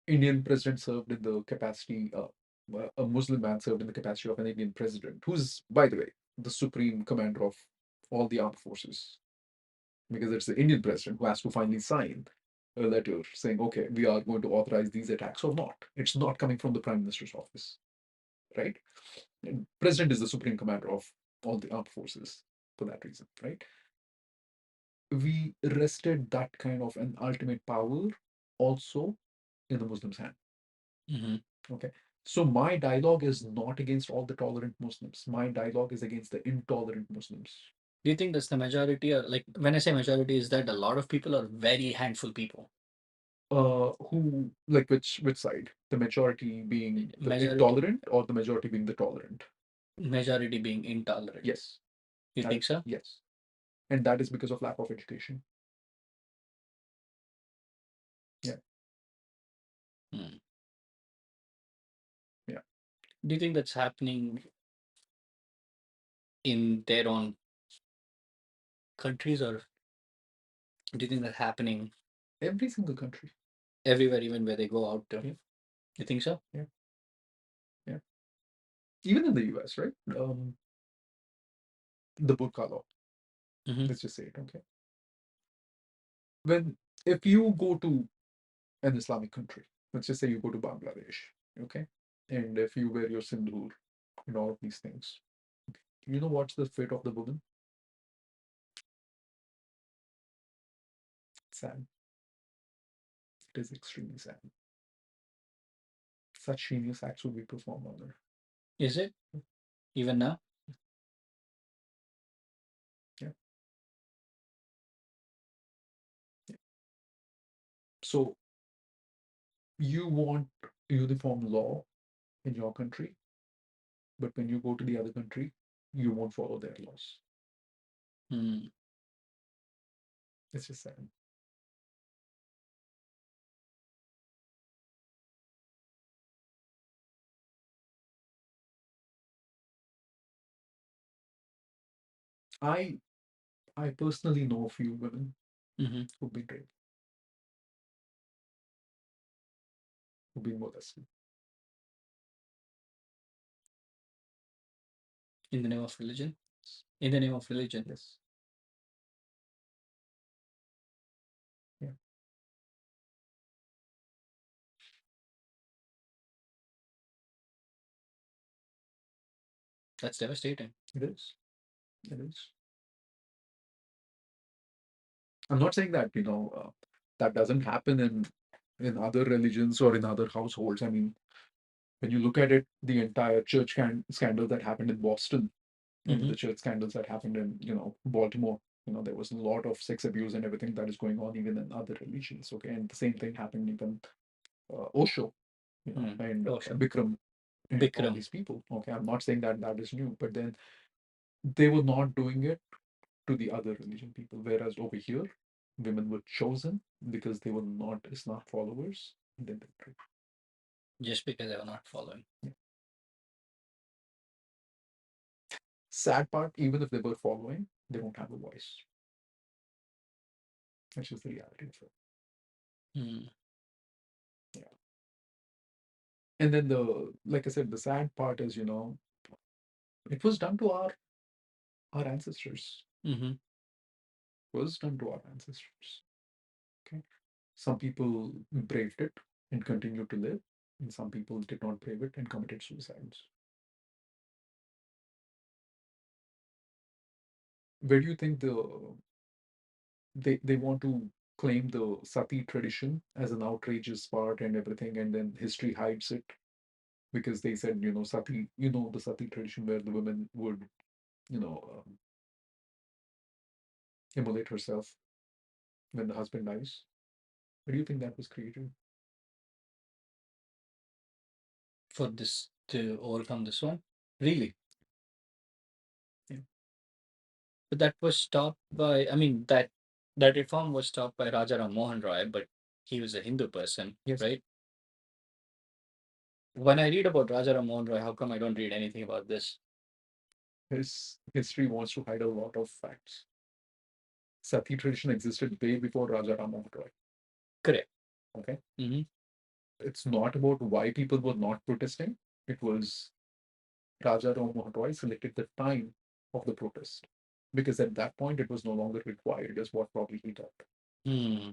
Indian president served in the capacity, a Muslim man served in the capacity of an Indian president, who's, by the way, the supreme commander of all the armed forces, because it's the Indian president who has to finally sign a letter saying, okay, we are going to authorize these attacks or not. It's not coming from the prime minister's office, right? And president is the supreme commander of all the armed forces for that reason, right? We rested that kind of an ultimate power also in the Muslims' hand. Hmm. Okay. So my dialogue is not against all the tolerant Muslims. My dialogue is against the intolerant Muslims. Do you think that's the majority, or like when I say majority, is that a lot of people or very handful people? Who, like, which side? The majority being the Majority, intolerant or the majority being the tolerant? majority being intolerant. Yes. You That think so? yes. And that is because of lack of education. Yeah. Hmm. Yeah. Do you think that's happening in their own countries, or do you think that's happening Every single country. everywhere, even where they go out to? Yeah. You think so? Yeah. Yeah. Even in the US, right? The burqa law. Hmm. Let's just say it, okay? When if you go to an Islamic country, let's just say you go to Bangladesh, okay? And if you wear your sindoor and all of these things, you know what's the fate of the woman? Sad. It is extremely sad. Such heinous acts would be performed on her. Is it even now? Yeah. Yeah. So you want uniform law in your country, but when you go to the other country, you won't follow their laws. Hmm. It's just sad. I I personally know a few women Hmm. who've been raped, who've been molested. In the name of religion? In the name of religion. Yes. Yeah. That's devastating. It is. It is. I'm not saying that that doesn't happen in other religions or in other households. I mean, when you look at it, the entire church scandal that happened in Boston and Hmm. the church scandals that happened in Baltimore, there was a lot of sex abuse and everything that is going on even in other religions. Okay, and the same thing happened even Osho, Hmm. and Oh, sure. Bikram and all Bikram. these people. Okay, I'm not saying that that is new, but then they were not doing it to the other religion people. Whereas over here, women were chosen because they were not Islam followers. Then they prayed. Just because they were not following. Yeah. Sad part, even if they were following, they won't have a voice. That's just the reality of it. Hmm. Yeah. And then like I said, the sad part is, it was done to our ancestors. Hmm. It was done to our ancestors. Okay. Some people braved it and continued to live, and some people did not brave it and committed suicides. Where do you think they want to claim the sati tradition as an outrageous part and everything, and then history hides it because they said, sati, the sati tradition where the woman would, you know, immolate herself when the husband dies. Where do you think that was created? For this to overcome this one? Really? Yeah. But that was stopped by, I mean, that reform was stopped by Raja Ram Mohan Roy, but he was a Hindu person, Yes. right? When I read about Raja Ram Mohan Roy, how come I don't read anything about this? His history wants to hide a lot of facts. Sati tradition existed way before Raja Ram Mohan Roy. Correct. Okay. Hmm. It's not about why people were not protesting. It was Raja Ram Mohan Roy selected the time of the protest because at that point it was no longer required, is what probably he thought. Hmm.